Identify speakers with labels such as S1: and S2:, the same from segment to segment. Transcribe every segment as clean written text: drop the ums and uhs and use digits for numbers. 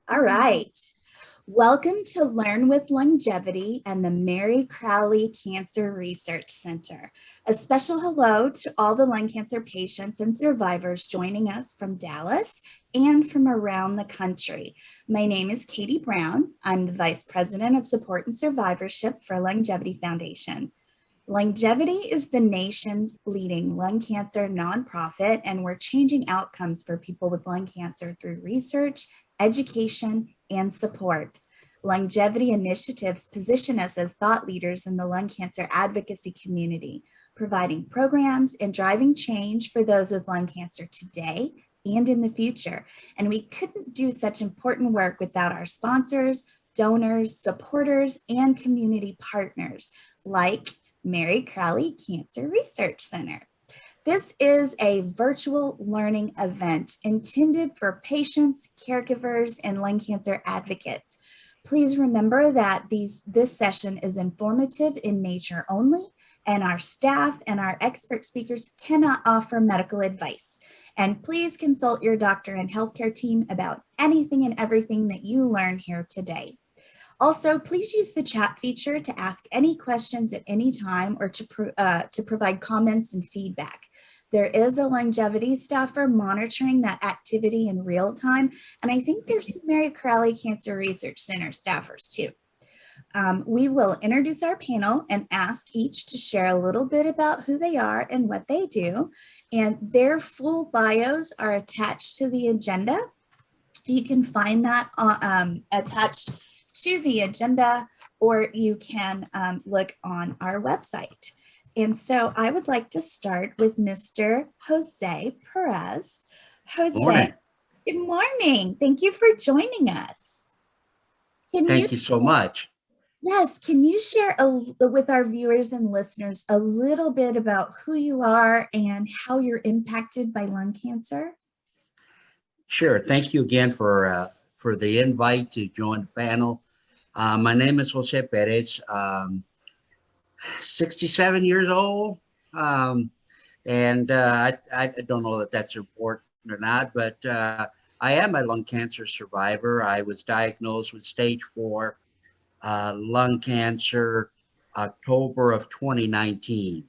S1: All right. Welcome to Learn with LUNGevity and the Mary Crowley Cancer Research Center. A special hello to all the lung cancer patients and survivors joining us from Dallas and from around the country. My name is Katie Brown. I'm the Vice President of Support and Survivorship for LUNGevity Foundation. LUNGevity is the nation's leading lung cancer nonprofit, and we're changing outcomes for people with lung cancer through research, education, and support. LUNGevity initiatives position us as thought leaders in the lung cancer advocacy community, providing programs and driving change for those with lung cancer today and in the future. And we couldn't do such important work without our sponsors, donors, supporters, and community partners like Mary Crowley Cancer Research Center. This is a virtual learning event intended for patients, caregivers, and lung cancer advocates. Please remember that this session is informative in nature only, and our staff and our expert speakers cannot offer medical advice. And please consult your doctor and healthcare team about anything and everything that you learn here today. Also, please use the chat feature to ask any questions at any time or to provide comments and feedback. There is a LUNGevity staffer monitoring that activity in real time, and I think there's some Mary Crowley Cancer Research Center staffers too. We will introduce our panel and ask each to share a little bit about who they are and what they do, and their full bios are attached to the agenda. You can find that attached to the agenda, or you can look on our website. And so I would like to start with Mr. Jose Perez. Jose, good morning. Thank you for joining us.
S2: Thank you so much.
S1: Yes, can you share with our viewers and listeners a little bit about who you are and how you're impacted by lung cancer?
S2: Sure. Thank you again for the invite to join the panel. My name is Jose Perez, 67 years old, and I don't know that that's important or not, but I am a lung cancer survivor. I was diagnosed with stage 4 lung cancer October of 2019.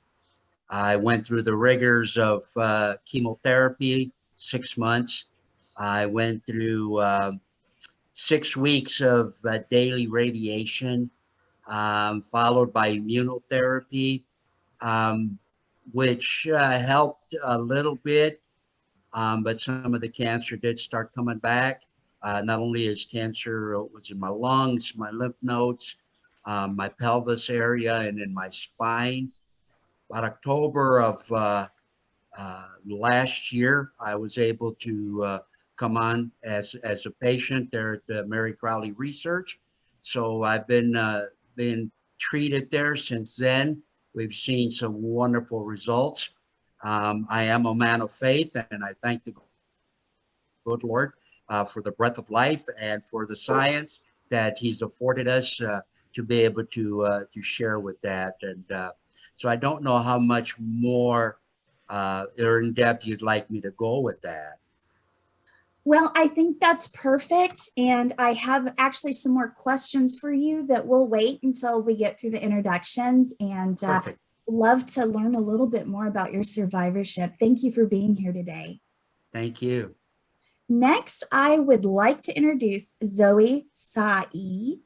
S2: I went through the rigors of chemotherapy, 6 months. I went through 6 weeks of daily radiation, followed by immunotherapy, which helped a little bit, but some of the cancer did start coming back. Not only is cancer was in my lungs, my lymph nodes, my pelvis area, and in my spine. About October of last year, I was able to come on as a patient there at the Mary Crowley Research. So I've been treated there since then. We've seen some wonderful results. I am a man of faith, and I thank the good Lord for the breath of life and for the science that He's afforded us to be able to share with that. And so I don't know how much more or in depth you'd like me to go with that.
S1: Well, I think that's perfect. And I have actually some more questions for you that we'll wait until we get through the introductions, and love to learn a little bit more about your survivorship. Thank you for being here today.
S2: Thank you.
S1: Next, I would like to introduce Zoe Sai.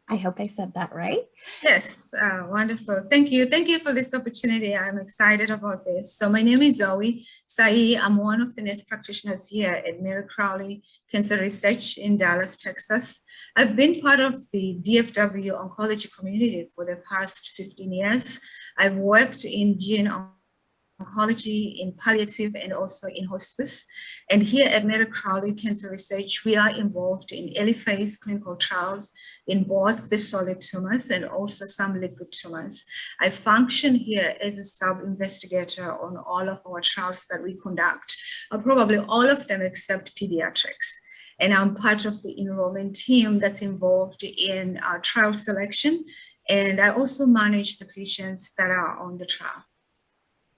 S1: I hope I said that right.
S3: Yes, wonderful. Thank you. Thank you for this opportunity. I'm excited about this. So my name is Zoe Sai. I'm one of the nurse practitioners here at Mary Crowley Cancer Research in Dallas, Texas. I've been part of the DFW oncology community for the past 15 years. I've worked in gene oncology, in palliative, and also in hospice. And here at Mary Crowley Cancer Research, we are involved in early phase clinical trials in both the solid tumors and also some liquid tumors. I function here as a sub-investigator on all of our trials that we conduct, probably all of them except pediatrics. And I'm part of the enrollment team that's involved in trial selection. And I also manage the patients that are on the trial.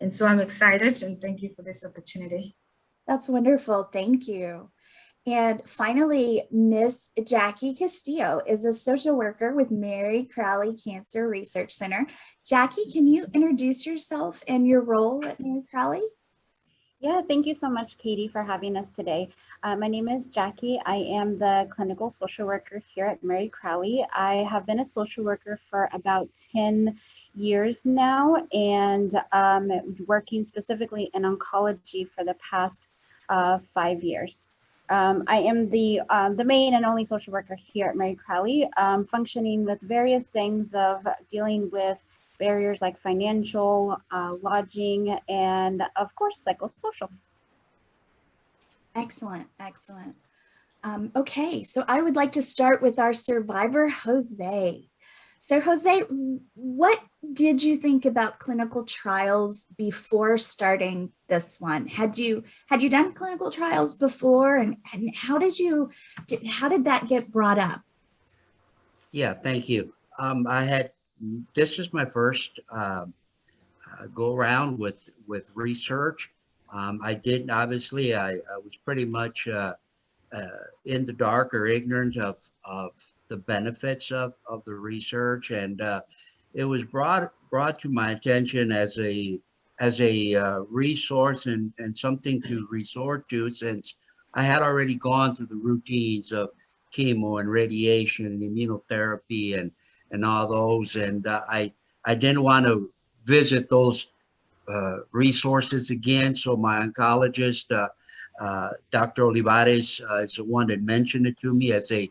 S3: And so I'm excited, and thank you for this opportunity.
S1: That's wonderful. Thank you. And finally, Miss Jackie Castillo is a social worker with Mary Crowley Cancer Research Center. Jackie, can you introduce yourself and your role at Mary Crowley?
S4: Yeah, thank you so much, Katie, for having us today. My name is Jackie. I am the clinical social worker here at Mary Crowley. I have been a social worker for about 10 years now and working specifically in oncology for the past 5 years. I am the main and only social worker here at Mary Crowley, functioning with various things of dealing with barriers like financial, lodging, and of course, psychosocial.
S1: Excellent, excellent. Okay, so I would like to start with our survivor, Jose. So Jose, what did you think about clinical trials before starting this one? Had you done clinical trials before, and how did that get brought up?
S2: Yeah, thank you. This is my first go around with research. I didn't, obviously, I was pretty much in the dark or ignorant of the benefits of the research, and it was brought to my attention as a resource and something to resort to, since I had already gone through the routines of chemo and radiation and immunotherapy and all those, and I didn't want to visit those resources again. So my oncologist, Dr. Olivares, is the one that mentioned it to me as a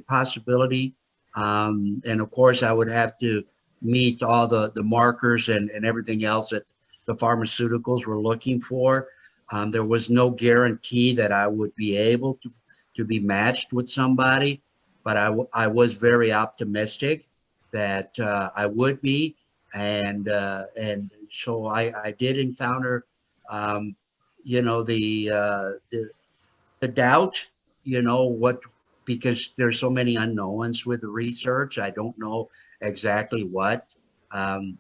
S2: possibility. And of course, I would have to meet all the markers and everything else that the pharmaceuticals were looking for. There was no guarantee that I would be able to be matched with somebody, but I was very optimistic that I would be. And so I did encounter, you know, the doubt, you know, because there's so many unknowns with the research. I don't know exactly what and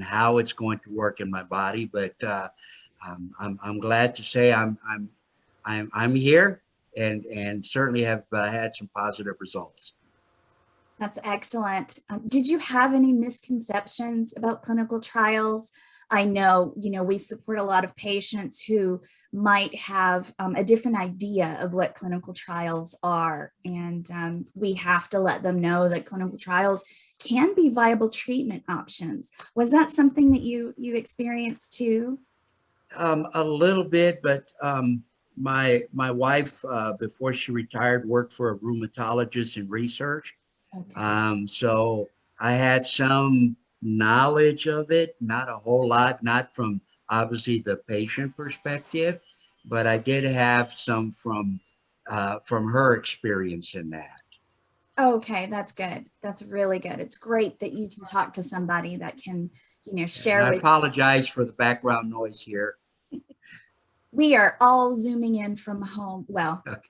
S2: how it's going to work in my body, but I'm glad to say I'm here and certainly have had some positive results.
S1: That's excellent. Did you have any misconceptions about clinical trials? I know, we support a lot of patients who might have a different idea of what clinical trials are. And we have to let them know that clinical trials can be viable treatment options. Was that something that you experienced too?
S2: A little bit, but my wife, before she retired, worked for a rheumatologist in research.
S1: Okay.
S2: So I had some knowledge of it, not a whole lot, not from obviously the patient perspective, but I did have some from her experience in that.
S1: Okay, that's good. That's really good. It's great that you can talk to somebody that can,
S2: And
S1: share
S2: I
S1: with.
S2: apologize for the background noise here.
S1: We are all zooming in from home. Well,
S2: Okay.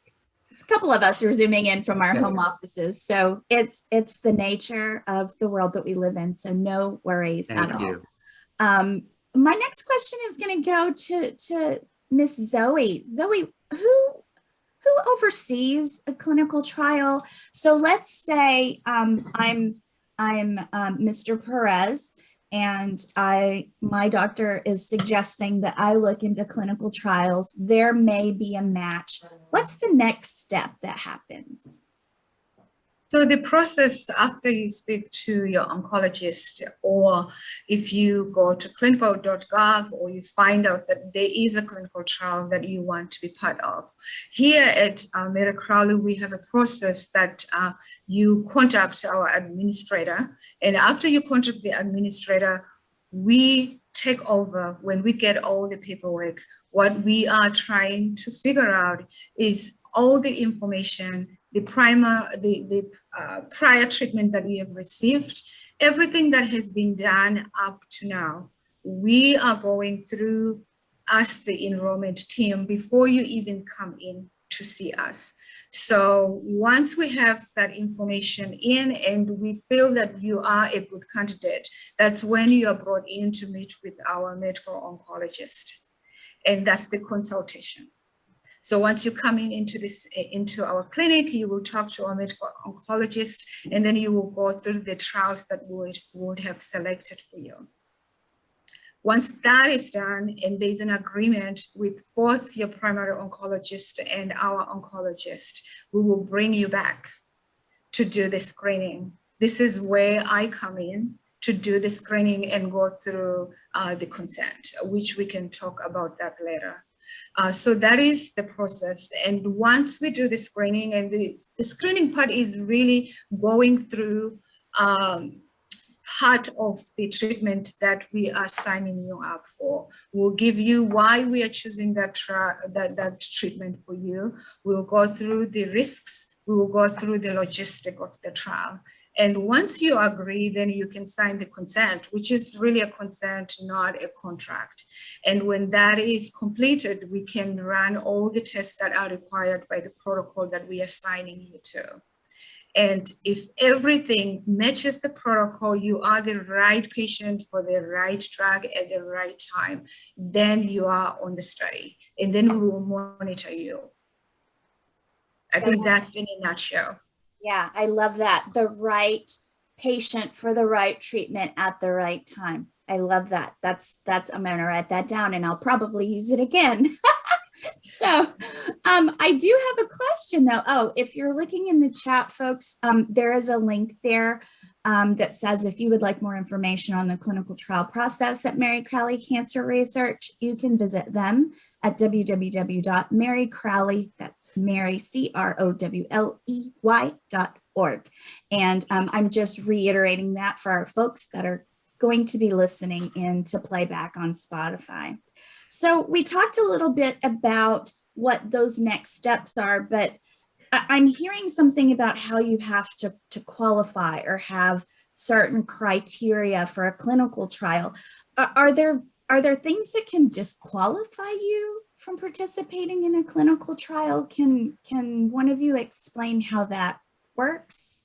S1: a couple of us are zooming in from our
S2: Okay.
S1: home offices. So it's the nature of the world that we live in. So no worries at
S2: Thank
S1: all.
S2: you.
S1: My next question is going to go to Miss Zoe. Zoe, who oversees a clinical trial? So let's say I'm Mr. Perez, and my doctor is suggesting that I look into clinical trials. There may be a match. What's the next step that happens?
S3: So the process after you speak to your oncologist, or if you go to clinical.gov or you find out that there is a clinical trial that you want to be part of. Here at Mary Crowley, we have a process that you contact our administrator, and after you contact the administrator, we take over when we get all the paperwork. What we are trying to figure out is all the information, the prior treatment that we have received, everything that has been done up to now. We are going through as the enrollment team before you even come in to see us. So once we have that information in and we feel that you are a good candidate, that's when you are brought in to meet with our medical oncologist. And that's the consultation. So once you come into our clinic, you will talk to our medical oncologist, and then you will go through the trials that we would have selected for you. Once that is done, and there's an agreement with both your primary oncologist and our oncologist, we will bring you back to do the screening. This is where I come in to do the screening and go through the consent, which we can talk about that later. So that is the process. And once we do the screening, and the screening part is really going through part of the treatment that we are signing you up for. We'll give you why we are choosing that treatment for you. We'll go through the risks. We will go through the logistic of the trial. And once you agree, then you can sign the consent, which is really a consent, not a contract. And when that is completed, we can run all the tests that are required by the protocol that we are signing you to. And if everything matches the protocol, you are the right patient for the right drug at the right time, then you are on the study. And then we will monitor you. I think that's in a nutshell.
S1: Yeah, I love that. The right patient for the right treatment at the right time. I love that. I'm going to write that down, and I'll probably use it again. So I do have a question though. Oh, if you're looking in the chat, folks, there is a link there that says if you would like more information on the clinical trial process at Mary Crowley Cancer Research, you can visit them at www.marycrowley, that's Mary, CROWLEY.org. And I'm just reiterating that for our folks that are going to be listening in to playback on Spotify. So we talked a little bit about what those next steps are, but I'm hearing something about how you have to qualify or have certain criteria for a clinical trial. Are there things that can disqualify you from participating in a clinical trial? Can one of you explain how that works?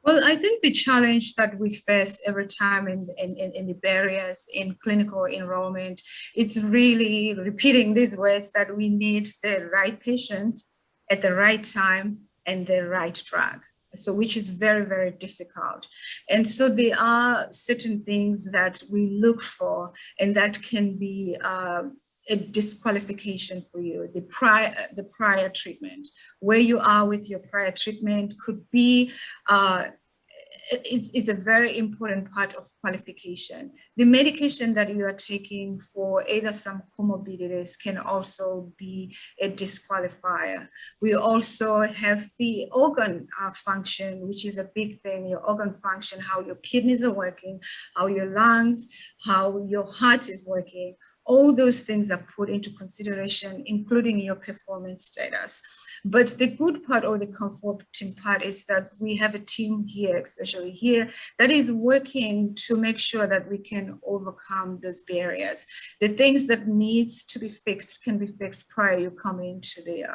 S3: Well, I think the challenge that we face every time in the barriers in clinical enrollment, it's really repeating these words that we need the right patient at the right time and the right drug. So which is very, very difficult. And so there are certain things that we look for, and that can be a disqualification for you. The prior treatment, where you are with your prior treatment could be, it's a very important part of qualification. The medication that you are taking for either some comorbidities can also be a disqualifier. We also have the organ function, which is a big thing, your organ function, how your kidneys are working, how your lungs, how your heart is working. All those things are put into consideration, including your performance status. But the good part or the comforting part is that we have a team here, especially here, that is working to make sure that we can overcome those barriers. The things that needs to be fixed can be fixed prior you coming to the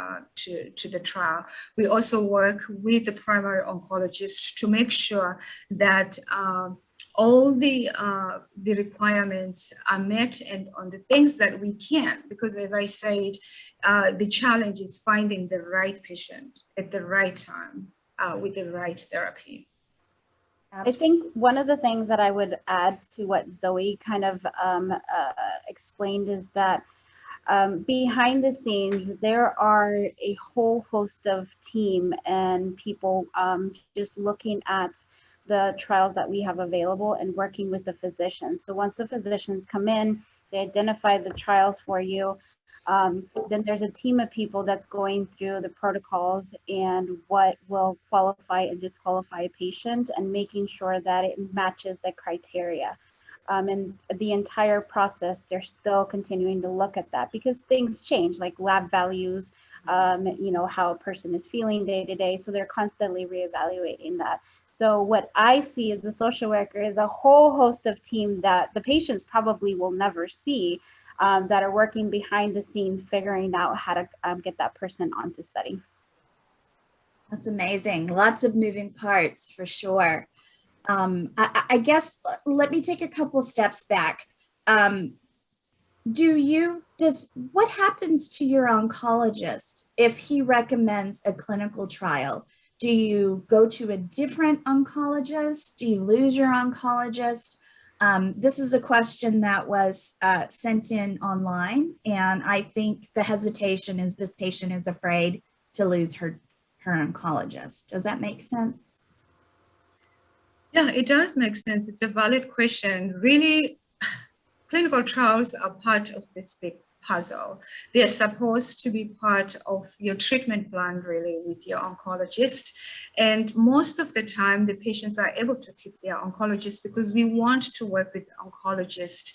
S3: trial. We also work with the primary oncologist to make sure that all the requirements are met, and on the things that we can, because as I said, the challenge is finding the right patient at the right time with the right therapy.
S4: I think one of the things that I would add to what Zoe kind of explained is that behind the scenes, there are a whole host of team and people just looking at the trials that we have available and working with the physicians. So once the physicians come in, they identify the trials for you, then there's a team of people that's going through the protocols and what will qualify and disqualify a patient and making sure that it matches the criteria. And the entire process, they're still continuing to look at that because things change, like lab values, you know, how a person is feeling day to day. So they're constantly reevaluating that. So what I see as a social worker is a whole host of team that the patients probably will never see that are working behind the scenes, figuring out how to get that person onto study.
S1: That's amazing. Lots of moving parts for sure. I guess let me take a couple steps back. what happens to your oncologist if he recommends a clinical trial? Do you go to a different oncologist? Do you lose your oncologist? This is a question that was sent in online, and I think the hesitation is this patient is afraid to lose her oncologist. Does that make sense?
S3: Yeah, it does make sense. It's a valid question. Really, clinical trials are part of this big puzzle. They're supposed to be part of your treatment plan, really, with your oncologist. And most of the time, the patients are able to keep their oncologist because we want to work with oncologists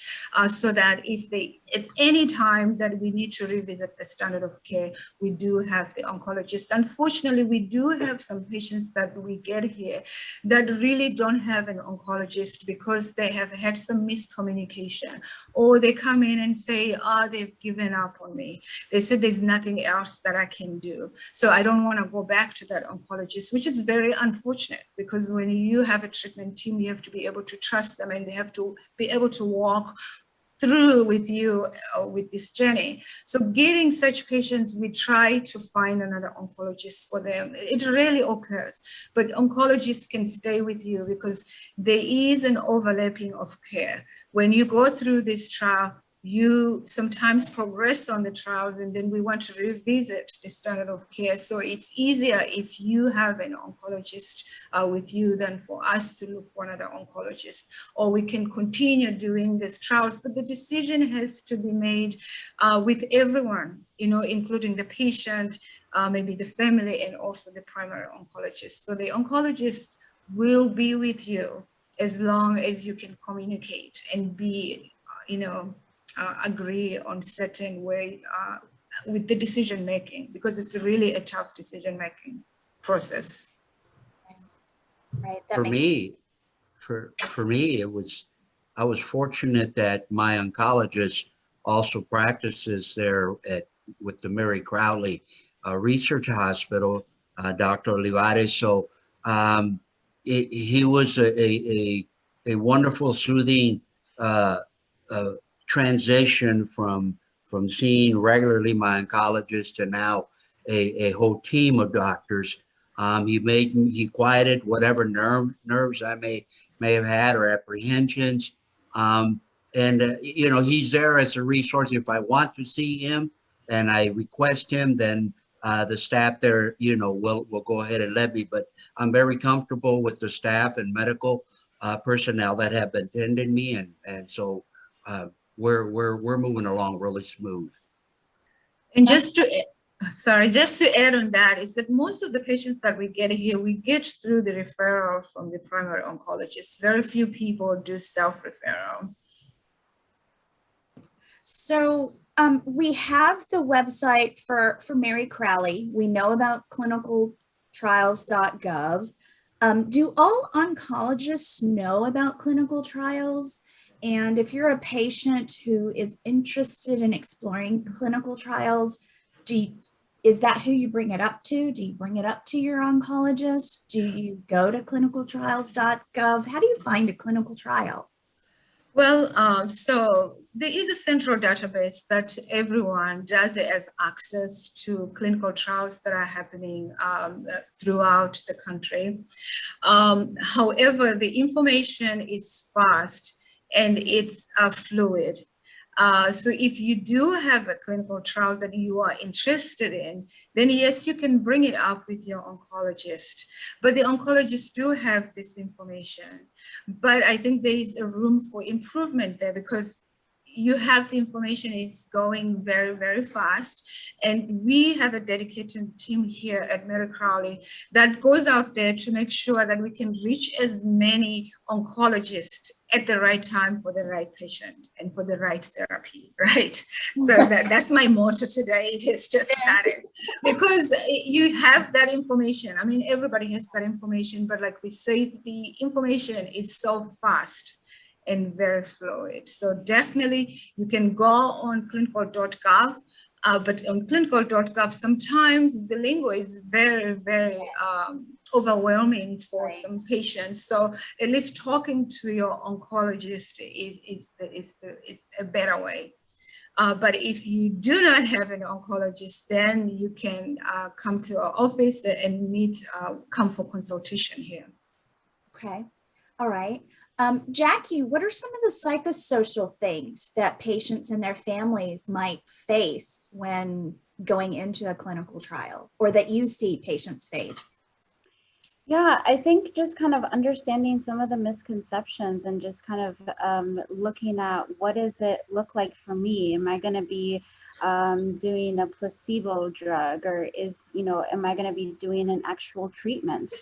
S3: so that if they, at any time that we need to revisit the standard of care, we do have the oncologist. Unfortunately, we do have some patients that we get here that really don't have an oncologist because they have had some miscommunication, or they come in and say, they've given up on me. They said there's nothing else that I can do. So I don't want to go back to that oncologist, which is very unfortunate because when you have a treatment team, you have to be able to trust them and they have to be able to walk through with you with this journey. So getting such patients, we try to find another oncologist for them. It rarely occurs, but oncologists can stay with you because there is an overlapping of care. When you go through this trial, you sometimes progress on the trials and then we want to revisit the standard of care. So it's easier if you have an oncologist with you than for us to look for another oncologist, or we can continue doing these trials, but the decision has to be made with everyone, including the patient, maybe the family, and also the primary oncologist. So the oncologist will be with you as long as you can communicate and be, agree on certain way with the decision making, because it's really a tough decision making process.
S1: Right.
S2: For me, I was fortunate that my oncologist also practices there with the Mary Crowley Research Hospital, Dr. Olivares. So he was a wonderful, soothing transition from seeing regularly my oncologist to now a whole team of doctors. He quieted whatever nerves I may have had or apprehensions. He's there as a resource. If I want to see him and I request him, then the staff there, will go ahead and let me. But I'm very comfortable with the staff and medical personnel that have attended me, and so we're moving along really smooth.
S3: And just to add on that is that most of the patients that we get here, we get through the referral from the primary oncologist. Very few people do self-referral.
S1: So we have the website for Mary Crowley. We know about clinicaltrials.gov. Do all oncologists know about clinical trials? And if you're a patient who is interested in exploring clinical trials, is that who you bring it up to? Do you bring it up to your oncologist? Do you go to clinicaltrials.gov? How do you find a clinical trial?
S3: Well, so there is a central database that everyone does have access to clinical trials that are happening throughout the country. However, the information is fast and it's fluid. So if you do have a clinical trial that you are interested in, then yes, you can bring it up with your oncologist. But the oncologists do have this information. But I think there is a room for improvement there because you have the information is going very, very fast. And we have a dedicated team here at Mary Crowley that goes out there to make sure that we can reach as many oncologists at the right time for the right patient and for the right therapy, right? So that's my motto today. It has just started because you have that information. I mean, everybody has that information, but like we say, the information is so fast and very fluid. So definitely you can go on clinical.gov, but on clinical.gov, sometimes the lingo is very, very overwhelming for some patients. So at least talking to your oncologist is a better way. But if you do not have an oncologist, then you can come to our office and come for consultation here.
S1: Okay. All right. Jackie, what are some of the psychosocial things that patients and their families might face when going into a clinical trial, or that you see patients face?
S4: Yeah, I think just kind of understanding some of the misconceptions and just kind of looking at what does it look like for me? Am I going to be doing a placebo drug, or am I going to be doing an actual treatment?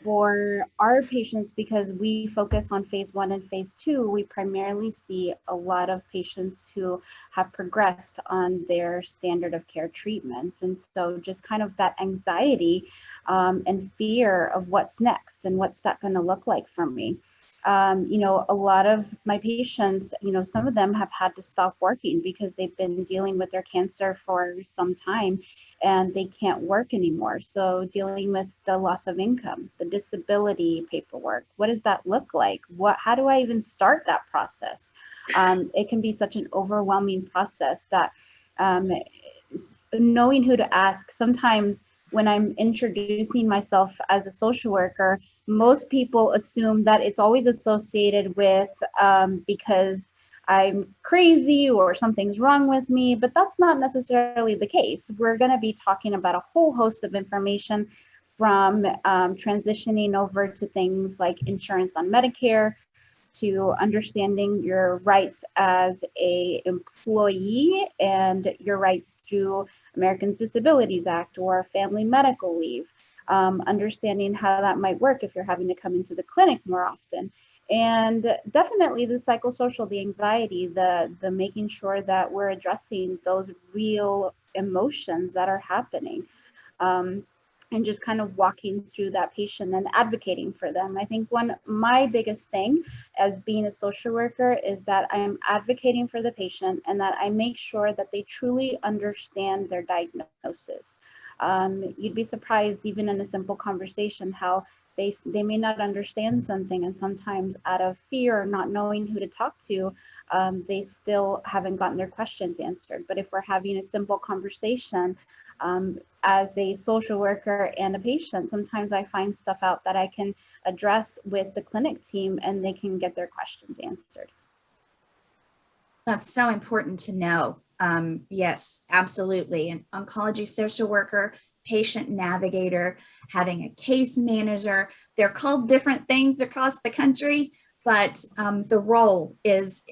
S4: For our patients, because we focus on phase 1 and phase 2, we primarily see a lot of patients who have progressed on their standard of care treatments. And so just kind of that anxiety and fear of what's next and what's that going to look like for me. A lot of my patients, some of them have had to stop working because they've been dealing with their cancer for some time and they can't work anymore. So dealing with the loss of income, the disability paperwork, what does that look like? How do I even start that process? It can be such an overwhelming process that knowing who to ask. Sometimes when I'm introducing myself as a social worker, most people assume that it's always associated with because I'm crazy or something's wrong with me, but that's not necessarily the case. We're going to be talking about a whole host of information, from transitioning over to things like insurance on Medicare, to understanding your rights as an employee and your rights through Americans Disabilities Act or Family Medical Leave, understanding how that might work if you're having to come into the clinic more often. And definitely the psychosocial, the anxiety, the making sure that we're addressing those real emotions that are happening. And just kind of walking through that patient and advocating for them. I think my biggest thing as being a social worker is that I am advocating for the patient and that I make sure that they truly understand their diagnosis. You'd be surprised, even in a simple conversation, how they may not understand something, and sometimes out of fear, not knowing who to talk to, they still haven't gotten their questions answered. But if we're having a simple conversation, as a social worker and a patient, sometimes I find stuff out that I can address with the clinic team and they can get their questions answered.
S1: That's so important to know. Yes, absolutely. An oncology social worker, patient navigator, having a case manager, they're called different things across the country, but the role is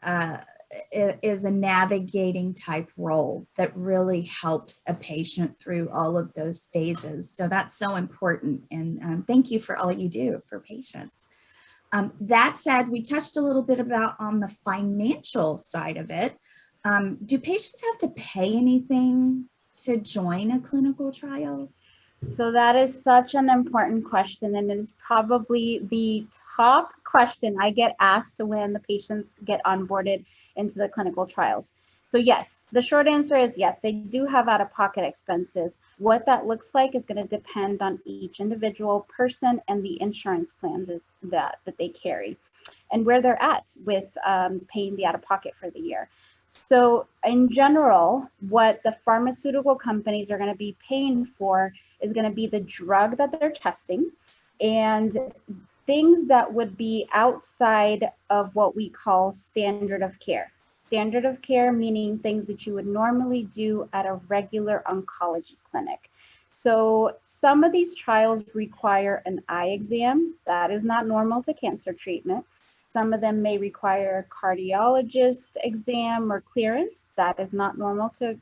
S1: a navigating type role that really helps a patient through all of those phases. So that's so important. And thank you for all you do for patients. That said, we touched a little bit about on the financial side of it. Do patients have to pay anything to join a clinical trial?
S4: So that is such an important question, and it is probably the top question I get asked when the patients get onboarded into the clinical trials. So yes, the short answer is yes, they do have out-of-pocket expenses. What that looks like is going to depend on each individual person and the insurance plans that they carry and where they're at with paying the out-of-pocket for the year. So in general, what the pharmaceutical companies are going to be paying for is going to be the drug that they're testing and things that would be outside of what we call standard of care. Standard of care meaning things that you would normally do at a regular oncology clinic. So some of these trials require an eye exam. That is not normal to cancer treatment. Some of them may require a cardiologist exam or clearance. That is not normal to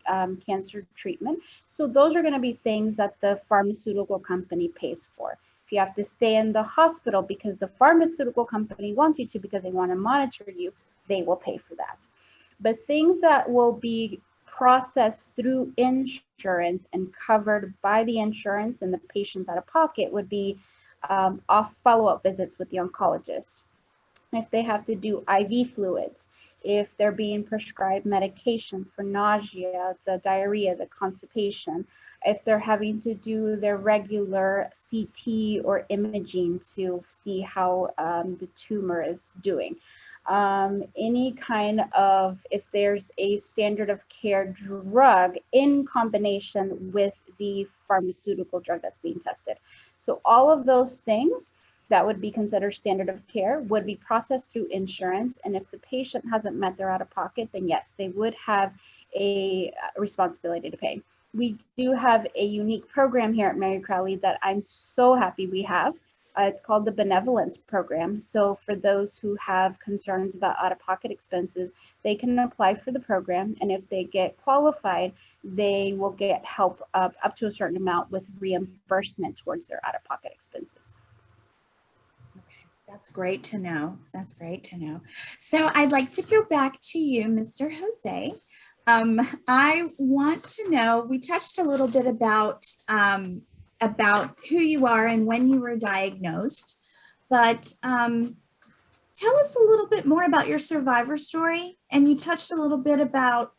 S4: cancer treatment. So those are going to be things that the pharmaceutical company pays for. If you have to stay in the hospital because the pharmaceutical company wants you to because they want to monitor you, they will pay for that. But things that will be processed through insurance and covered by the insurance and the patient's out of pocket would be off follow-up visits with the oncologist. If they have to do IV fluids, if they're being prescribed medications for nausea, the diarrhea, the constipation, if they're having to do their regular CT or imaging to see how the tumor is doing. any kind of, if there's a standard of care drug in combination with the pharmaceutical drug that's being tested. So all of those things that would be considered standard of care would be processed through insurance. And if the patient hasn't met their out-of-pocket, then yes, they would have a responsibility to pay. We do have a unique program here at Mary Crowley that I'm so happy we have. It's called the Benevolence Program. So for those who have concerns about out-of-pocket expenses, they can apply for the program. And if they get qualified, they will get help up to a certain amount with reimbursement towards their out-of-pocket expenses.
S1: Okay, that's great to know. That's great to know. So I'd like to go back to you, Mr. Jose. I want to know, we touched a little bit about who you are and when you were diagnosed, but tell us a little bit more about your survivor story. And you touched a little bit about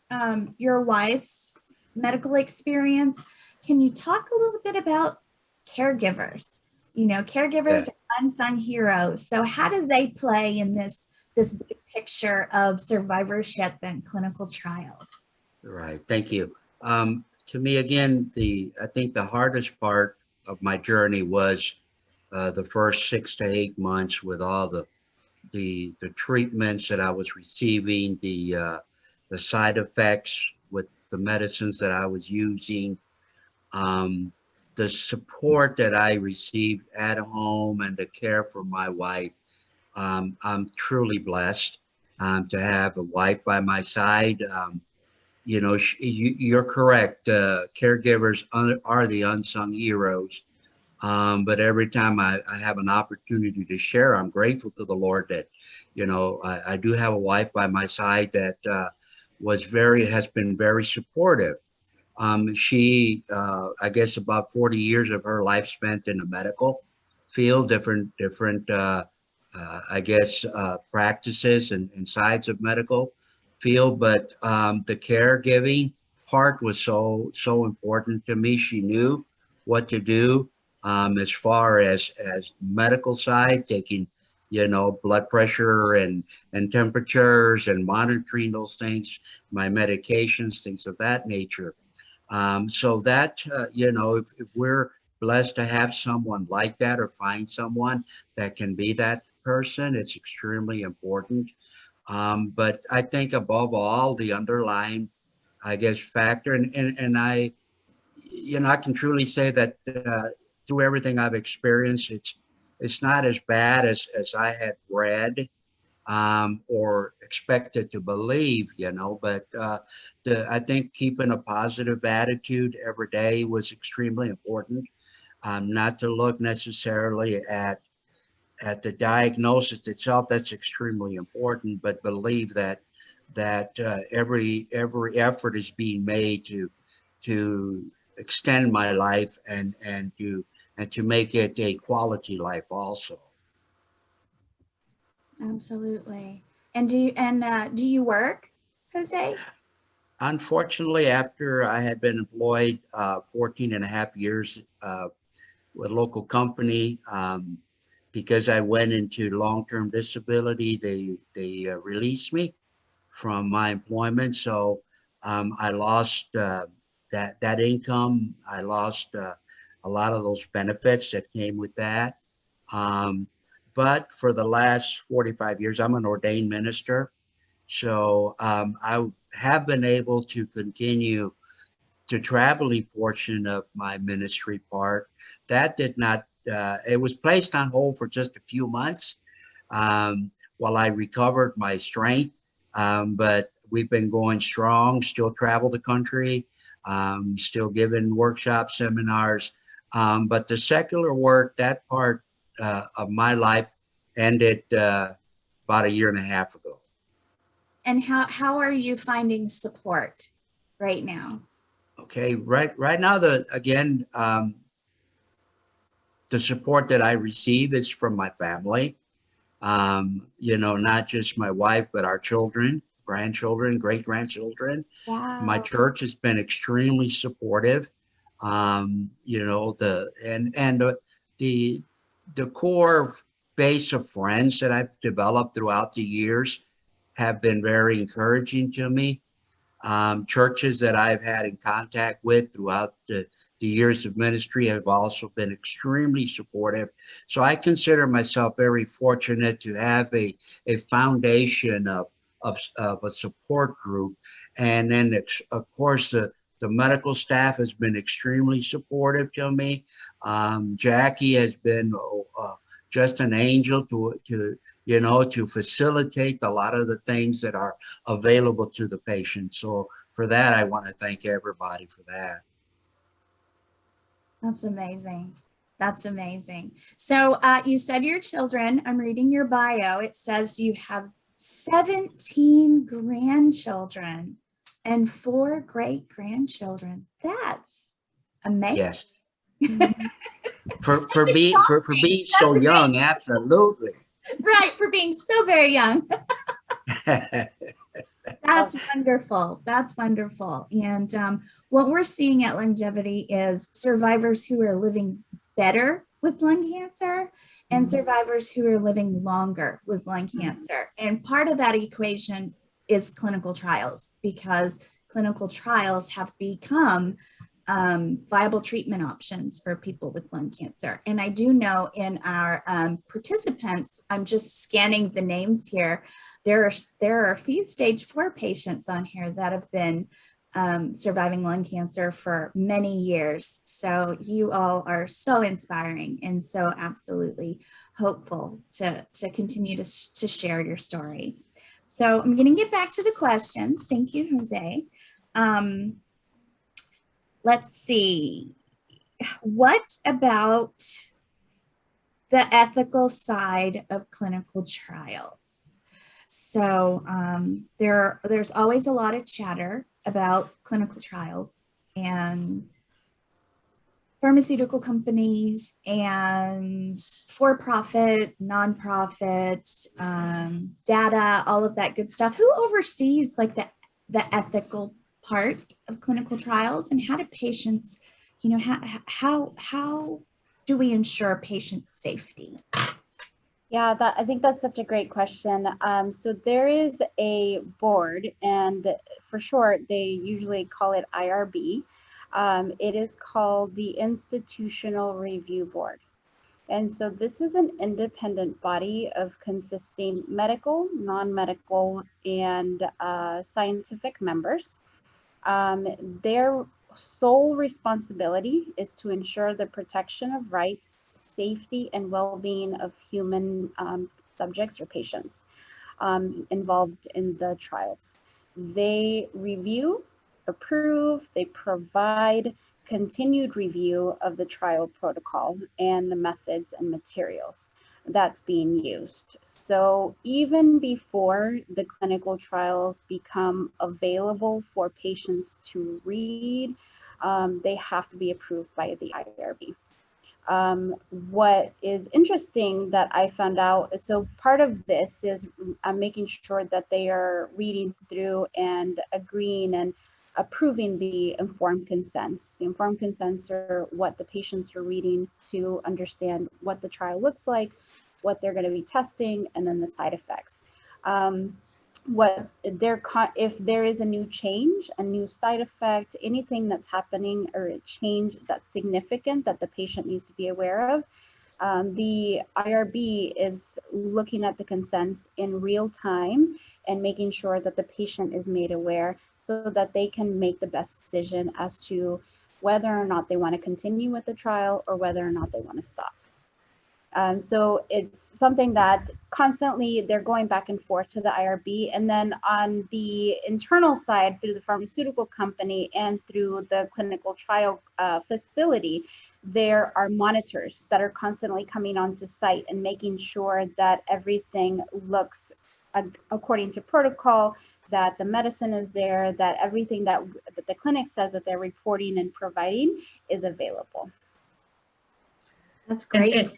S1: your wife's medical experience. Can you talk a little bit about caregivers? You know, caregivers are unsung heroes. So how do they play in this big picture of survivorship and clinical trials?
S2: Right. Thank you. To me, again, I think the hardest part of my journey was the first 6 to 8 months with all the treatments that I was receiving, the side effects with the medicines that I was using, the support that I received at home, and the care for my wife. I'm truly blessed to have a wife by my side. You know, you're correct. Caregivers are the unsung heroes. But every time I have an opportunity to share, I'm grateful to the Lord that, you know, I do have a wife by my side that has been very supportive. She, I guess, about 40 years of her life spent in the medical field, different I guess, practices and sides of medical field. But the caregiving part was so important to me. She knew what to do as far as medical side, taking, you know, blood pressure and temperatures and monitoring those things, my medications, things of that nature. So that, you know, if we're blessed to have someone like that or find someone that can be that person, it's extremely important. But I think above all, the underlying, I guess, factor, and I, you know, I can truly say that through everything I've experienced, it's not as bad as I had read or expected to believe, you know. But I think keeping a positive attitude every day was extremely important. Not to look necessarily at the diagnosis itself, that's extremely important, but believe that every effort is being made to extend my life and to make it a quality life also.
S1: Absolutely. And do you work, Jose?
S2: Unfortunately, after I had been employed 14 and a half years with a local company, because I went into long-term disability, they released me from my employment. So I lost that income. I lost a lot of those benefits that came with that. But for the last 45 years, I'm an ordained minister. So I have been able to continue to traveling portion of my ministry part. That did not, it was placed on hold for just a few months while I recovered my strength. But we've been going strong, still travel the country, still giving workshops, seminars. But the secular work, that part of my life ended about a year and a half ago.
S1: And how are you finding support right now?
S2: Okay, right now, again, the support that I receive is from my family. You know, not just my wife, but our children, grandchildren, great grandchildren. My
S1: Wow.
S2: church has been extremely supportive. You know, the core base of friends that I've developed throughout the years have been very encouraging to me. Churches that I've had in contact with throughout the years of ministry have also been extremely supportive. So I consider myself very fortunate to have a foundation of a support group. And then, of course, the medical staff has been extremely supportive to me. Jackie has been just an angel to facilitate a lot of the things that are available to the patient. So for that, I want to thank everybody for that.
S1: That's amazing. That's amazing. So you said your children, I'm reading your bio. It says you have 17 grandchildren and 4 great grandchildren. That's amazing.
S2: Yes. For being so
S1: That's
S2: young,
S1: amazing.
S2: absolutely.
S1: Right, for being so very young. That's wonderful. That's wonderful. And what we're seeing at LUNGevity is survivors who are living better with lung cancer and survivors who are living longer with lung cancer. And part of that equation is clinical trials, because clinical trials have become viable treatment options for people with lung cancer. And I do know in our participants, I'm just scanning the names here, there are a few stage 4 patients on here that have been surviving lung cancer for many years. So you all are so inspiring and so absolutely hopeful to continue to share your story. So I'm going to get back to the questions. Thank you, Jose. Let's see. What about the ethical side of clinical trials? So there's always a lot of chatter about clinical trials and pharmaceutical companies and for-profit, nonprofit, data, all of that good stuff. Who oversees like the ethical part of clinical trials, and how do patients, how do we ensure patient safety?
S4: Yeah, I think that's such a great question. So there is a board, and for short, they usually call it IRB. It is called the Institutional Review Board. And so this is an independent body of consisting medical, non-medical, and scientific members. Their sole responsibility is to ensure the protection of rights, safety, and well-being of human subjects or patients involved in the trials. They review, approve, they provide continued review of the trial protocol and the methods and materials that's being used. So even before the clinical trials become available for patients to read, they have to be approved by the IRB. What is interesting that I found out, so part of this is making sure that they are reading through and agreeing and approving the informed consents. The informed consents are what the patients are reading to understand what the trial looks like, what they're going to be testing, and then the side effects. If there is a new change, a new side effect, anything that's happening or a change that's significant that the patient needs to be aware of, the IRB is looking at the consents in real time and making sure that the patient is made aware so that they can make the best decision as to whether or not they want to continue with the trial or whether or not they want to stop. So it's something that constantly they're going back and forth to the IRB. And then on the internal side, through the pharmaceutical company and through the clinical trial facility, there are monitors that are constantly coming onto site and making sure that everything looks according to protocol, that the medicine is there, that everything that the clinic says that they're reporting and providing is available.
S1: That's great.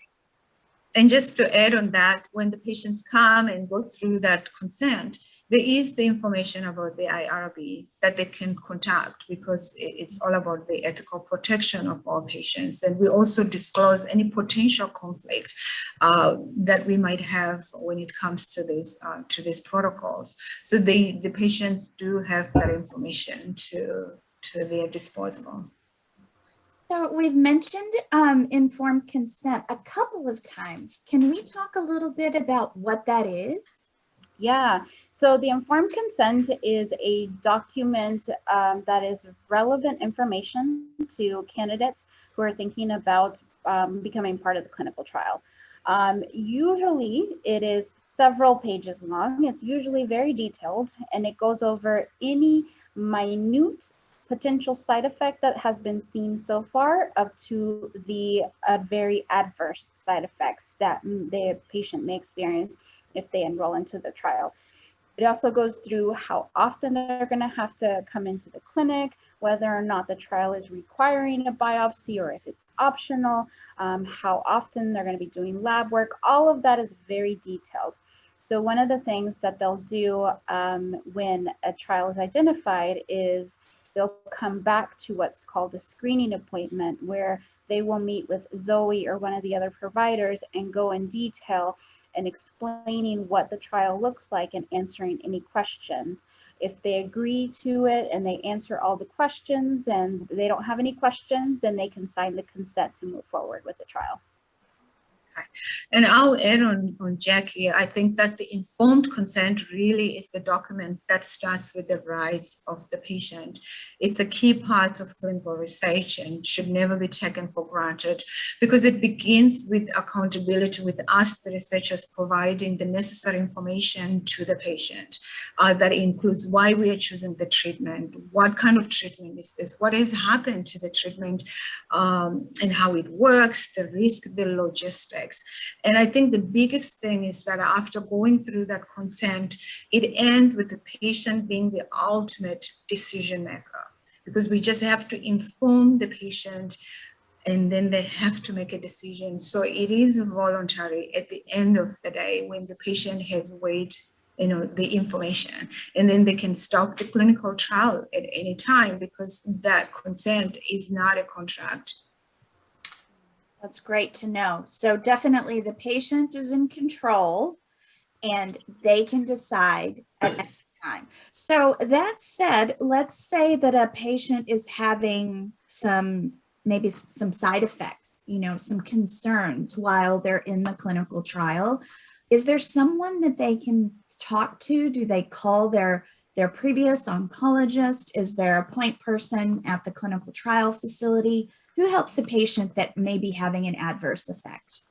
S3: And just to add on that, when the patients come and go through that consent, there is the information about the IRB that they can contact, because it's all about the ethical protection of our patients. And we also disclose any potential conflict that we might have when it comes to these protocols. So the patients do have that information to their disposal.
S1: So we've mentioned informed consent a couple of times. Can we talk a little bit about what that is?
S4: Yeah, so the informed consent is a document that is relevant information to candidates who are thinking about becoming part of the clinical trial. Usually it is several pages long. It's usually very detailed, and it goes over any minute potential side effect that has been seen so far, up to the very adverse side effects that the patient may experience if they enroll into the trial. It also goes through how often they're going to have to come into the clinic, whether or not the trial is requiring a biopsy or if it's optional, how often they're going to be doing lab work. All of that is very detailed. So one of the things that they'll do when a trial is identified is they'll come back to what's called a screening appointment, where they will meet with Zoe or one of the other providers and go in detail and explaining what the trial looks like and answering any questions. If they agree to it and they answer all the questions and they don't have any questions, then they can sign the consent to move forward with the trial.
S3: And I'll add on Jackie, I think that the informed consent really is the document that starts with the rights of the patient. It's a key part of clinical research and should never be taken for granted, because it begins with accountability, with us, the researchers, providing the necessary information to the patient. That includes why we are choosing the treatment, what kind of treatment is this, what has happened to the treatment, and how it works, the risk, the logistics. And I think the biggest thing is that after going through that consent, it ends with the patient being the ultimate decision maker, because we just have to inform the patient and then they have to make a decision. So it is voluntary at the end of the day when the patient has weighed the information, and then they can stop the clinical trial at any time, because that consent is not a contract.
S1: That's great to know. So definitely the patient is in control and they can decide at any time. So that said, let's say that a patient is having maybe some side effects, some concerns while they're in the clinical trial. Is there someone that they can talk to? Do they call their previous oncologist? Is there a point person at the clinical trial facility? Who helps a patient that may be having an adverse effect?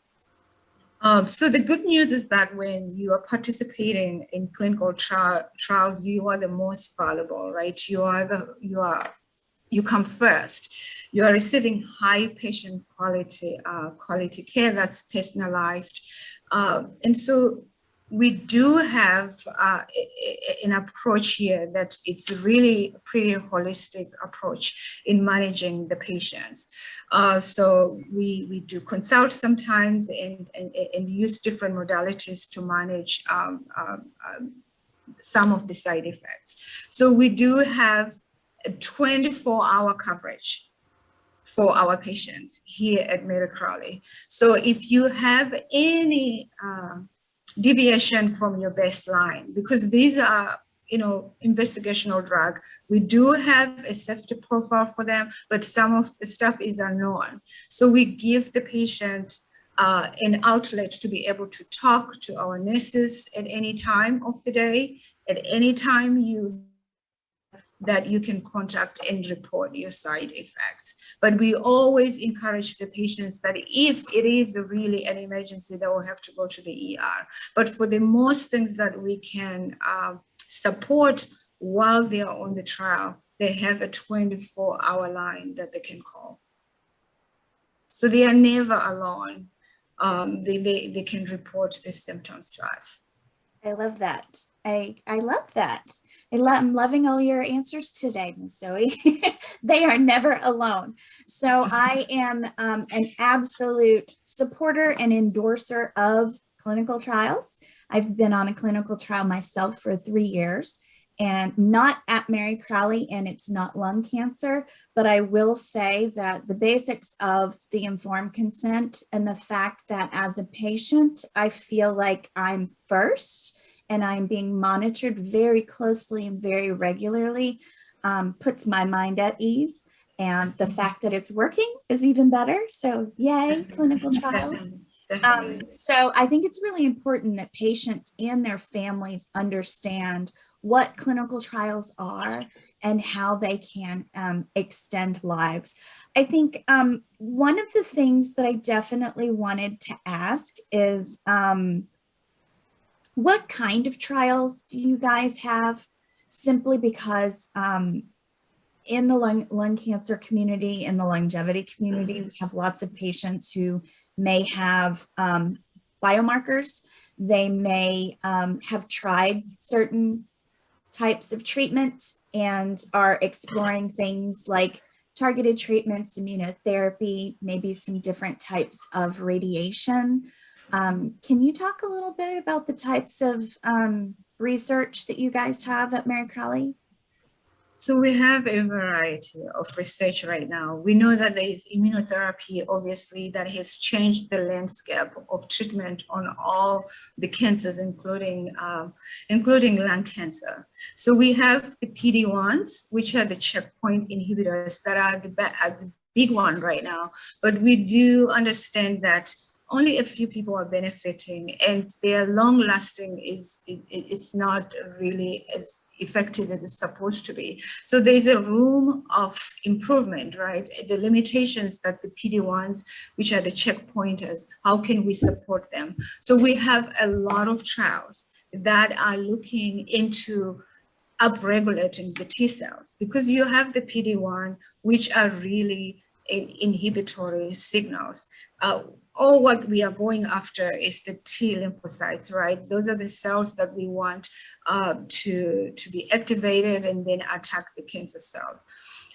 S3: So the good news is that when you are participating in clinical trials, you are the most valuable, right? You come first. You are receiving high patient quality care that's personalized, and so we do have an approach here that it's really a pretty holistic approach in managing the patients. So we do consult sometimes and use different modalities to manage some of the side effects. So we do have a 24-hour coverage for our patients here at Mary Crowley. So if you have any deviation from your baseline, because these are investigational drug, we do have a safety profile for them, but some of the stuff is unknown. So we give the patient an outlet to be able to talk to our nurses at any time of the day, at any time that you can contact and report your side effects. But we always encourage the patients that if it is really an emergency, they will have to go to the ER. But for the most things that we can support while they are on the trial, they have a 24-hour line that they can call. So they are never alone. They can report the symptoms to us.
S1: I love that. I love that. I'm loving all your answers today, Ms. Zoe. They are never alone. So I am an absolute supporter and endorser of clinical trials. I've been on a clinical trial myself for 3 years, and not at Mary Crowley, and it's not lung cancer, but I will say that the basics of the informed consent and the fact that as a patient, I feel like I'm first and I'm being monitored very closely and very regularly puts my mind at ease. And the fact that it's working is even better. So yay, clinical trials. So I think it's really important that patients and their families understand what clinical trials are and how they can extend lives. I think one of the things that I definitely wanted to ask is what kind of trials do you guys have? Simply because in the lung cancer community, in the longevity community, we have lots of patients who may have biomarkers. They may have tried certain types of treatment and are exploring things like targeted treatments, immunotherapy, maybe some different types of radiation. Can you talk a little bit about the types of research that you guys have at Mary Crowley?
S3: So we have a variety of research right now. We know that there is immunotherapy, obviously, that has changed the landscape of treatment on all the cancers, including lung cancer. So we have the PD-1s, which are the checkpoint inhibitors that are the big one right now. But we do understand that only a few people are benefiting, and their long lasting it's not really as effective as it's supposed to be. So there's a room of improvement, right? The limitations that the PD-1s, which are the checkpointers, how can we support them? So we have a lot of trials that are looking into upregulating the T cells, because you have the PD-1, which are really inhibitory signals. All what we are going after is the T lymphocytes, right? Those are the cells that we want to be activated and then attack the cancer cells.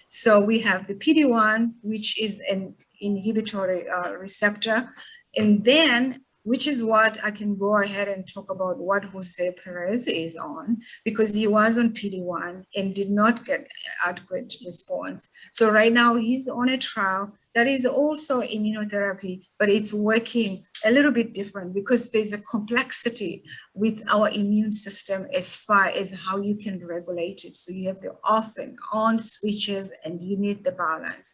S3: So we have the PD-1, which is an inhibitory receptor, and then which is what I can go ahead and talk about what Jose Perez is on, because he was on PD-1 and did not get adequate response. So right now he's on a trial that is also immunotherapy, but it's working a little bit different because there's a complexity with our immune system as far as how you can regulate it. So you have the off and on switches and you need the balance.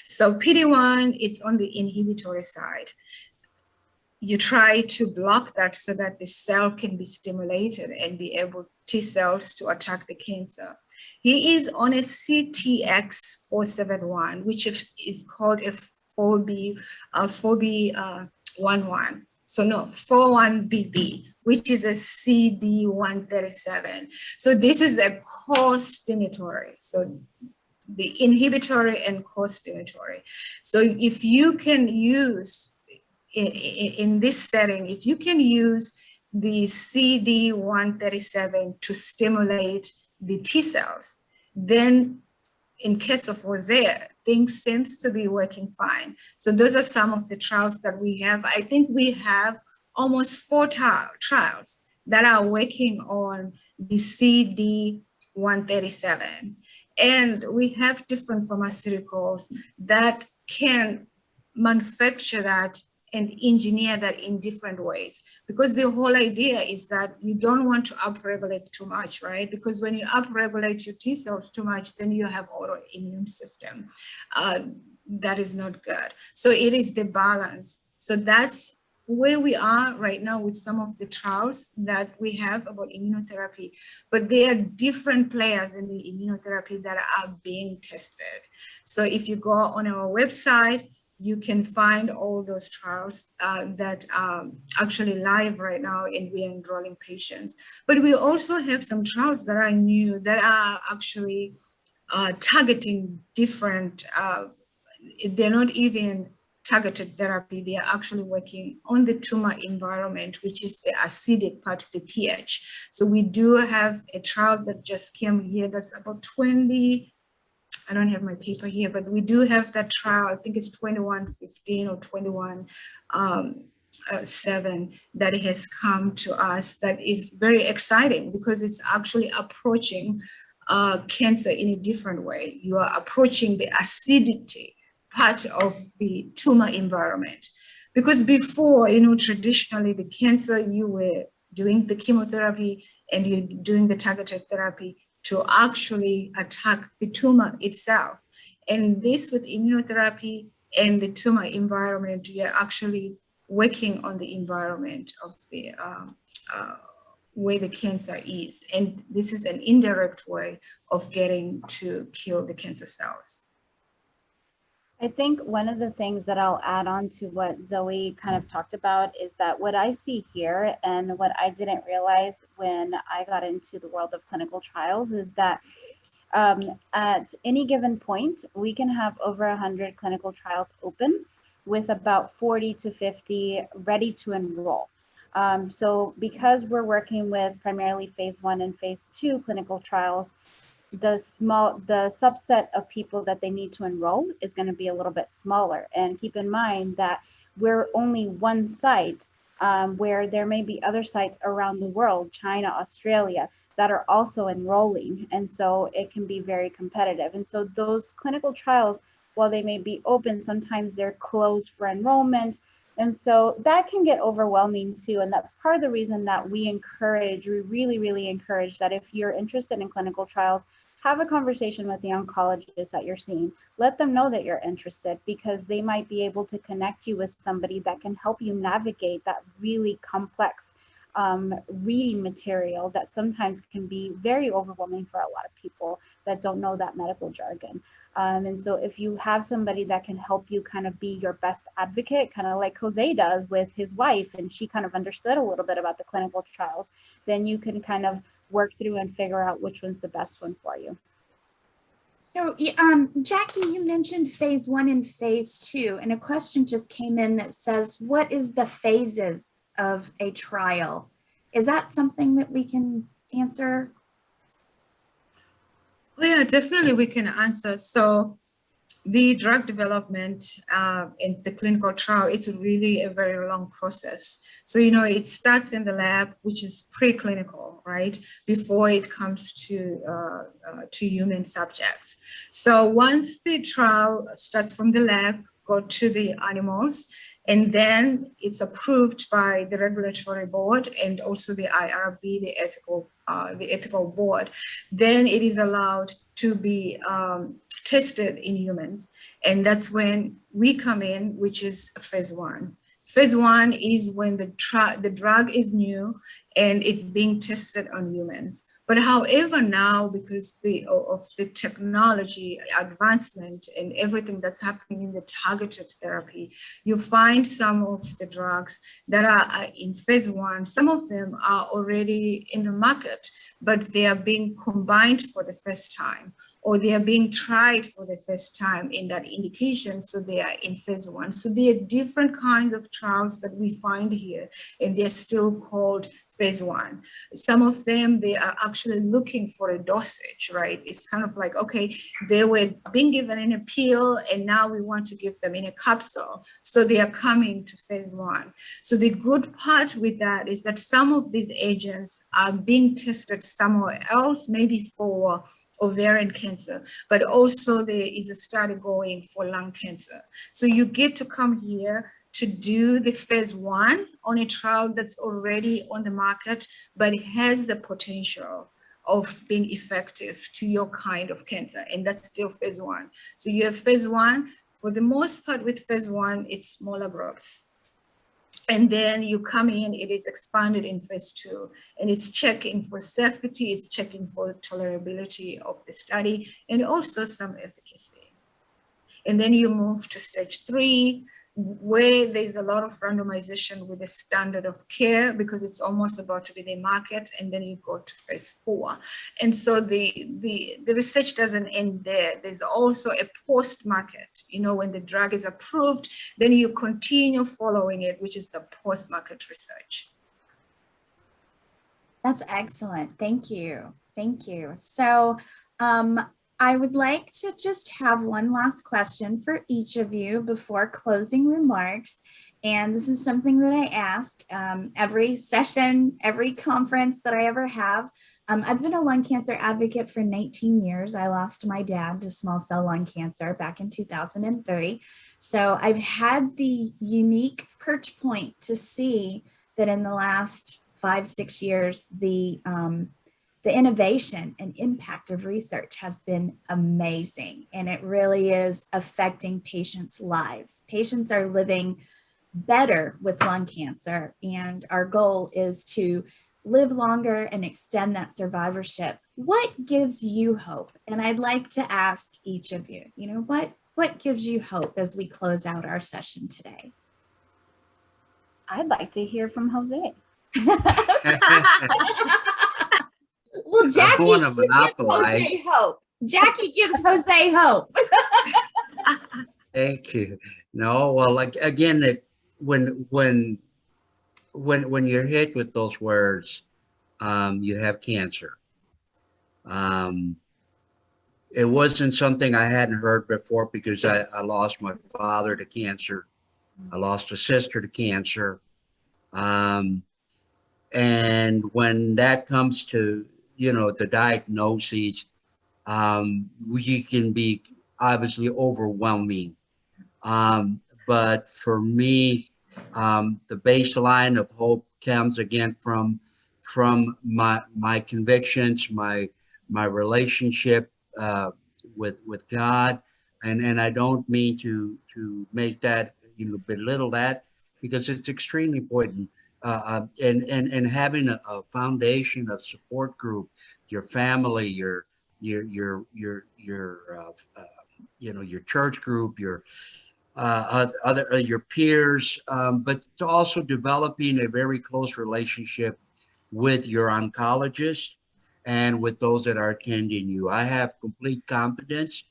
S3: So PD-1, it's on the inhibitory side. You try to block that so that the cell can be stimulated and be able, T cells, to attack the cancer. He is on a CTX471, which is called a 4B11. So no, 41BB, which is a CD137. So this is a co-stimulatory. So the inhibitory and co-stimulatory. So if you can use in this setting, if you can use the CD137 to stimulate the T cells, then in case of Jose, things seems to be working fine. So those are some of the trials that we have. I think we have almost 4 trials that are working on the CD137. And we have different pharmaceuticals that can manufacture that and engineer that in different ways, because the whole idea is that you don't want to upregulate too much, right? Because when you upregulate your T cells too much, then you have autoimmune system. That is not good. So it is the balance. So that's where we are right now with some of the trials that we have about immunotherapy, but there are different players in the immunotherapy that are being tested. So if you go on our website, you can find all those trials that are actually live right now, and we're enrolling patients. But we also have some trials that are new that are actually targeting different, they're not even targeted therapy, they are actually working on the tumor environment, which is the acidic part, the pH. So we do have a trial that just came here that's about 20, I don't have my paper here, but we do have that trial. I think it's 2115 or 21 7 that has come to us that is very exciting because it's actually approaching cancer in a different way. You are approaching the acidity part of the tumor environment. Because before, traditionally the cancer, you were doing the chemotherapy and you're doing the targeted therapy to actually attack the tumor itself. And this with immunotherapy and the tumor environment, you're actually working on the environment of the where the cancer is. And this is an indirect way of getting to kill the cancer cells.
S4: I think one of the things that I'll add on to what Zoe kind of talked about is that what I see here and what I didn't realize when I got into the world of clinical trials is that at any given point, we can have over 100 clinical trials open with about 40 to 50 ready to enroll. So because we're working with primarily phase 1 and phase 2 clinical trials, the subset of people that they need to enroll is going to be a little bit smaller. And keep in mind that we're only one site where there may be other sites around the world, China, Australia, that are also enrolling. And so it can be very competitive. And so those clinical trials, while they may be open, sometimes they're closed for enrollment. And so that can get overwhelming too. And that's part of the reason that we really, really encourage that if you're interested in clinical trials, have a conversation with the oncologist that you're seeing. Let them know that you're interested because they might be able to connect you with somebody that can help you navigate that really complex reading material that sometimes can be very overwhelming for a lot of people that don't know that medical jargon. And so if you have somebody that can help you kind of be your best advocate, kind of like Jose does with his wife, and she kind of understood a little bit about the clinical trials, then you can kind of work through and figure out which one's the best one for you.
S1: So, Jackie, you mentioned phase 1 and phase 2, and a question just came in that says, what is the phases of a trial? Is that something that we can answer?
S3: Oh yeah, definitely we can answer. So the drug development in the clinical trial, it's really a very long process. So, it starts in the lab, which is preclinical, right? Before it comes to human subjects. So once the trial starts from the lab, go to the animals, and then it's approved by the regulatory board and also the IRB, the ethical board. Then it is allowed to be tested in humans. And that's when we come in, which is phase 1. Phase 1 is when the drug is new and it's being tested on humans. But however, now, because of the technology advancement and everything that's happening in the targeted therapy, you find some of the drugs that are in phase 1. Some of them are already in the market, but they are being combined for the first time, or they are being tried for the first time in that indication, so they are in phase 1. So there are different kinds of trials that we find here, and they're still called phase 1. Some of them, they are actually looking for a dosage, right? It's kind of like, okay, they were being given in a pill, and now we want to give them in a capsule. So they are coming to phase 1. So the good part with that is that some of these agents are being tested somewhere else, maybe for ovarian cancer, but also there is a study going for lung cancer. So you get to come here to do the phase 1 on a trial that's already on the market, but it has the potential of being effective to your kind of cancer, and that's still phase 1. So you have phase 1. For the most part with phase 1, it's smaller groups. And then you come in, it is expanded in phase 2, and it's checking for safety, it's checking for tolerability of the study, and also some efficacy. And then you move to stage 3. where there's a lot of randomization with the standard of care, because it's almost about to be the market, and then you go to phase 4. And so the research doesn't end there. There's also a post-market, when the drug is approved, then you continue following it, which is the post-market research.
S1: That's excellent. Thank you. Thank you. So I would like to just have one last question for each of you before closing remarks. And this is something that I ask every session, every conference that I ever have. I've been a lung cancer advocate for 19 years. I lost my dad to small cell lung cancer back in 2003. So I've had the unique perch point to see that in the last 5-6 years, the innovation and impact of research has been amazing, and it really is affecting patients' lives. Patients are living better with lung cancer, and our goal is to live longer and extend that survivorship. What gives you hope? And I'd like to ask each of you, what gives you hope as we close out our session today?
S4: I'd like to hear from Jose.
S1: Well, Jackie
S2: want to
S1: gives
S2: monopolize.
S1: Jose hope. Jackie gives Jose hope.
S2: Thank you. No, well, like again, when you're hit with those words, you have cancer. It wasn't something I hadn't heard before, because I lost my father to cancer. I lost a sister to cancer. And when that comes to, the diagnoses, you can be obviously overwhelming. But for me, the baseline of hope comes again from my convictions, my relationship with God, and I don't mean to make that, belittle that, because it's extremely important. And having a foundation of support group, your family, your church group, your your peers, but to also developing a very close relationship with your oncologist and with those that are attending you. I have complete confidence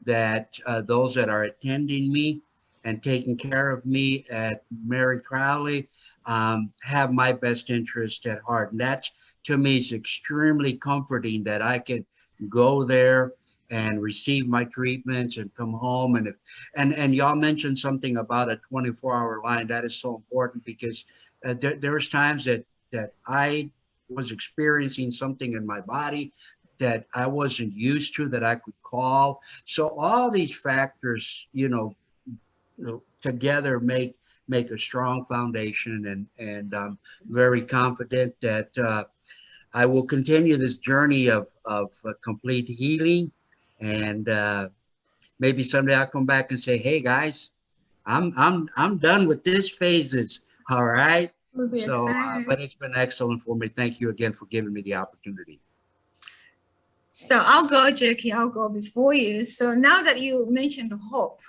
S2: that those that are attending me and taking care of me at Mary Crowley have my best interest at heart. And that, to me, is extremely comforting, that I can go there and receive my treatments and come home. And y'all mentioned something about a 24-hour line. That is so important, because there's times that I was experiencing something in my body that I wasn't used to, that I could call. So all these factors, together make a strong foundation, and I'm very confident that I will continue this journey of complete healing. And maybe someday I'll come back and say, "Hey guys, I'm done with this phases." All right.
S3: We'll be
S2: So,
S3: excited.
S2: but it's been excellent for me. Thank you again for giving me the opportunity.
S3: So I'll go, Jackie, I'll go before you. So now that you mentioned hope,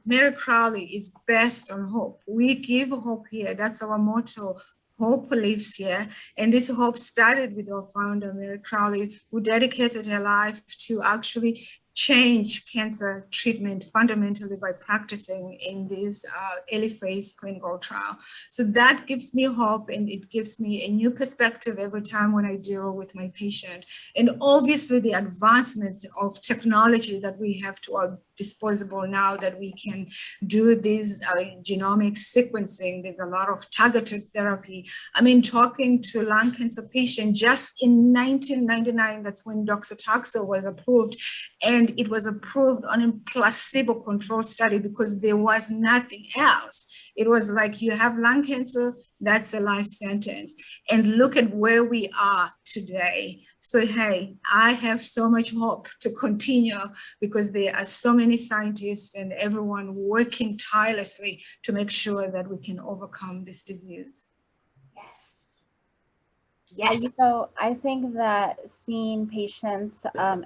S3: Mary Crowley is based on hope. We give hope here. That's our motto. Hope lives here. And this hope started with our founder, Mary Crowley, who dedicated her life to actually change cancer treatment fundamentally by practicing in this early phase clinical trial. So that gives me hope, and it gives me a new perspective every time when I deal with my patient. And obviously the advancement of technology that we have to our disposal now, that we can do this genomic sequencing. There's a lot of targeted therapy. I mean, talking to lung cancer patients, just in 1999, that's when docetaxel was approved. And it was approved on a placebo-controlled study because there was nothing else. It was like, you have lung cancer, that's a life sentence. And look at where we are today. So, hey, I have so much hope to continue, because there are so many scientists and everyone working tirelessly to make sure that we can overcome this disease.
S1: Yes. Yes.
S4: So I think that seeing patients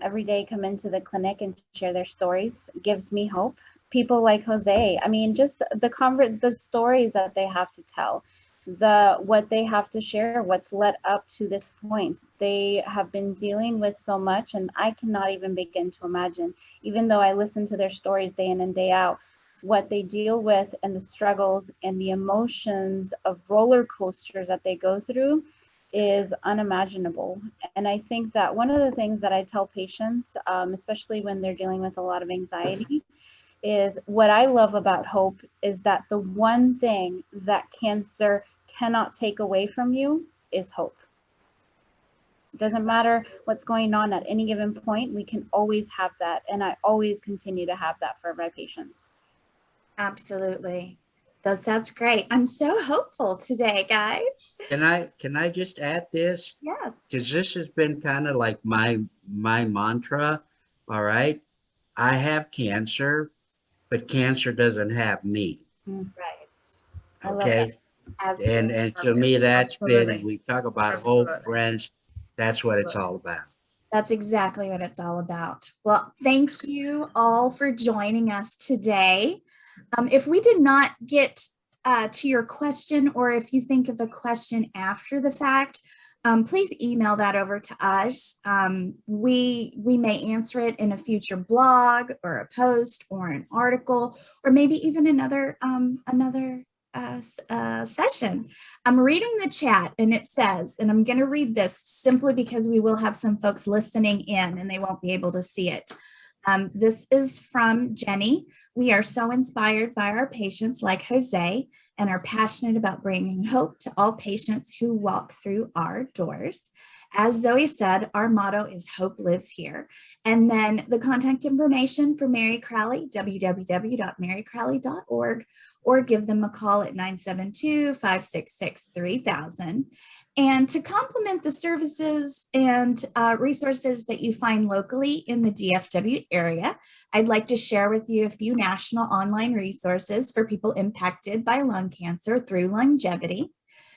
S4: every day come into the clinic and share their stories gives me hope. people like Jose. I mean, just the stories that they have to tell, what they have to share, what's led up to this point. They have been dealing with so much, and I cannot even begin to imagine, even though I listen to their stories day in and day out, what they deal with and the struggles and the emotions of roller coasters that they go through is unimaginable. And I think that one of the things that I tell patients, especially when they're dealing with a lot of anxiety, is what I love about hope is that the one thing that cancer cannot take away from you is hope. It doesn't matter what's going on at any given point, we can always have that. And I always continue to have that for my patients.
S1: Absolutely. That sounds great. I'm so hopeful today, guys.
S2: Can I just add this?
S1: Yes.
S2: Because this has been kind of like my mantra. All right. I have cancer, but cancer doesn't have me.
S1: Right.
S4: I love
S2: Okay.
S1: Absolutely.
S2: And to me, that's
S3: Absolutely.
S2: been, we talk about hope,
S3: Absolutely.
S2: friends. That's what it's
S3: Absolutely.
S2: all about.
S1: That's exactly what it's all about. Well, thank you all for joining us today. If we did not get to your question, or if you think of a question after the fact, please email that over to us. We may answer it in a future blog or a post or an article, or maybe even another session. I'm reading the chat and it says, and I'm going to read this simply because we will have some folks listening in and they won't be able to see it. This is from Jenny. We are so inspired by our patients like Jose and are passionate about bringing hope to all patients who walk through our doors. As Zoe said, our motto is hope lives here. And then the contact information for Mary Crowley, www.marycrowley.org, or give them a call at 972-566-3000. And to complement the services and resources that you find locally in the DFW area, I'd like to share with you a few national online resources for people impacted by lung cancer through LUNGevity.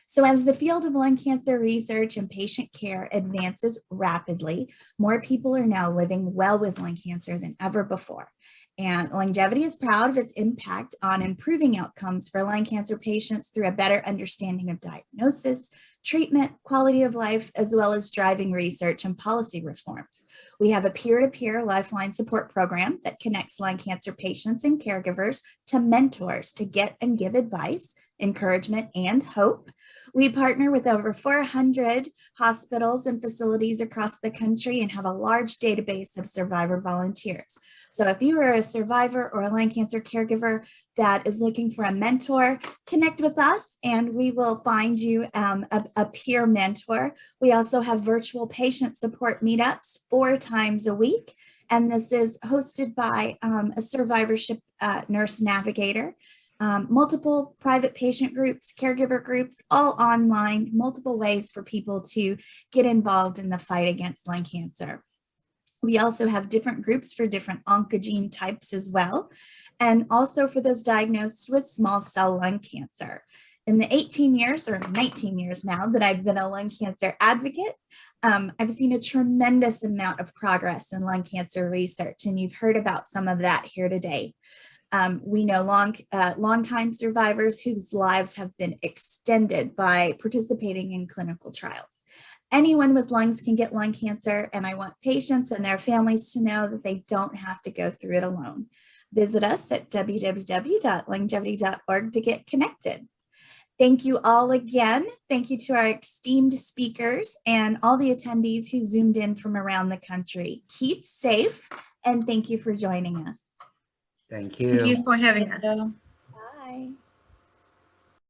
S1: So as the field of lung cancer research and patient care advances rapidly, more people are now living well with lung cancer than ever before. And LUNGevity is proud of its impact on improving outcomes for lung cancer patients through a better understanding of diagnosis, treatment, quality of life, as well as driving research and policy reforms. We have a peer-to-peer lifeline support program that connects lung cancer patients and caregivers to mentors to get and give advice, encouragement, and hope. We partner with over 400 hospitals and facilities across the country and have a large database of survivor volunteers. So if you are a survivor or a lung cancer caregiver that is looking for a mentor, connect with us and we will find you a peer mentor. We also have virtual patient support meetups 4 times a week. And this is hosted by a survivorship nurse navigator. Multiple private patient groups, caregiver groups, all online, multiple ways for people to get involved in the fight against lung cancer. We also have different groups for different oncogene types as well, and also for those diagnosed with small cell lung cancer. In the 18 years or 19 years now that I've been a lung cancer advocate, I've seen a tremendous amount of progress in lung cancer research, and you've heard about some of that here today. We know long-time survivors whose lives have been extended by participating in clinical trials. Anyone with lungs can get lung cancer, and I want patients and their families to know that they don't have to go through it alone. Visit us at www.lungevity.org to get connected. Thank you all again. Thank you to our esteemed speakers and all the attendees who zoomed in from around the country. Keep safe, and thank you for joining us.
S2: Thank you.
S3: Thank you for having us.
S1: Bye.